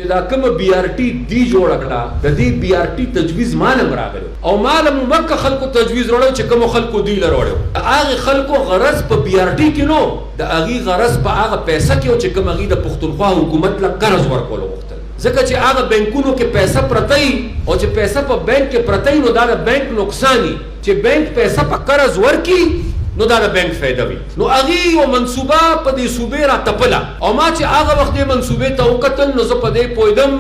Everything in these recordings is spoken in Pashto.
چې دا کوم بي ار ټي دی جوړ کړه د دې بي ار ټي تجویز مالم راغلو او مالم مکه خلکو تجویز وړو چې کوم خلکو دی لروړو هغه خلکو غرض په بي ار ټي کې نو د هغه غرض په هغه پیسې کې چې کوم هغه د پښتونخوا حکومت لا قرض ورکول وغوښتل ځکه چې هغه بانکونو کې پیسې پرتای او چې پیسې په بانک کې پرتای نو دا د بانک نقصانی چې بانک پیسې په قرض ورکي نو دا د بانک فائدہ وي نو هغه یو منصوبه په دې صوبې را تپله او ما چې هغه وخت دې منصوبې ته وکتل نو زه په دې پوهېدم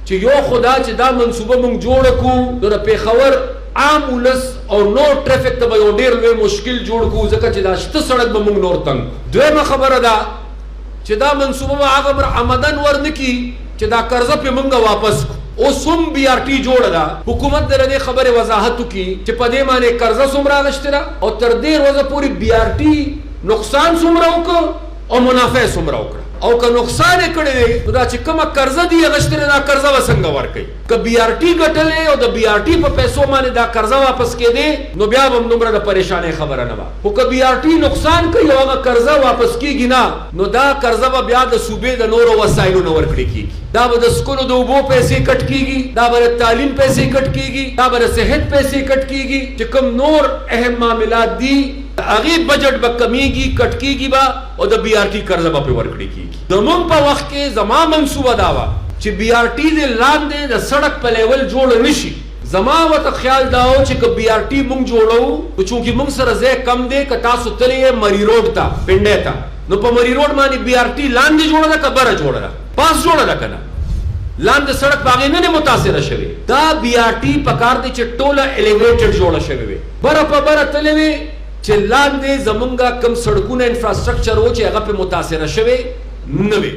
چې یو خدا چې دا منصوبه موږ جوړ کړو نو د پیښور عام ولس او نور ټریفک ته به یو ډېر لوی مشکل جوړ کړو ځکه چې دا شته سړک به موږ نور تنګ دویمه خبره ده چې دا منصوبه به هغه عمدن ورنکي چې دا قرضه پې موږ واپس کړو اوس هم بي ار ټي جوړه ده حکومت د دې خبرې وضاحت وکړي چې په دې باندې قرضه څومره اخیستې ده او تر دې ورځې پورې بي ار ټي نقصان څومره وکړ او منافع څومره وکړه او که نقصان یې کړی دی نو دا چې کومه قرضه دي اخیستې ده دا قرضه به څنګه ورکوي که بي ار ټي ګټلې او د بي ار ټي په پیسو باندې دا قرضه واپس کېدی نو بیا به هم دومره د پریشانۍ خبره نه وه خو که بي ار ټي نقصان کوي او هغه قرضه واپس کېږي نه نو دا قرضه به بیا د صوبې د نورو وسایلو نه ورکړې کېږي دا به د سکولو د اوبو پیسې کټ کېږي دا به د تعلیم پیسې کټ کېږي دا به د صحت پیسې کټ کېږي چې کوم نور اهم معاملات دي هغه بجټ به کمیږي کټ کېږي به او د بي ار ټي قرضه به پرې ورکړې کېږي زموږ په وخت کې زما منصوبه دا وه چې بي ار ټي د لاندې د سړک په لیول جوړ نه شي زما ورته خیال دا و چې که بي ار ټي موږ جوړو خو چونکې موږ سره ځای کم دی که تاسو تللی یې مری روډ ته پنډۍ ته نو په مری روډ باندې بي ار ټي لاندې جوړه ده که بره جوړه ده پاس جوړه ده که نه لاندې سړک په هغې نه دی متاثره شوې دا بي ار ټي پکار دی چې ټوله الیویټډ جوړه شوې وي بره په بره تللی وي چې لاندې زمونږ کم سړکونه انفراسټرکچر و چې هغه پې متاثره شوې نه وي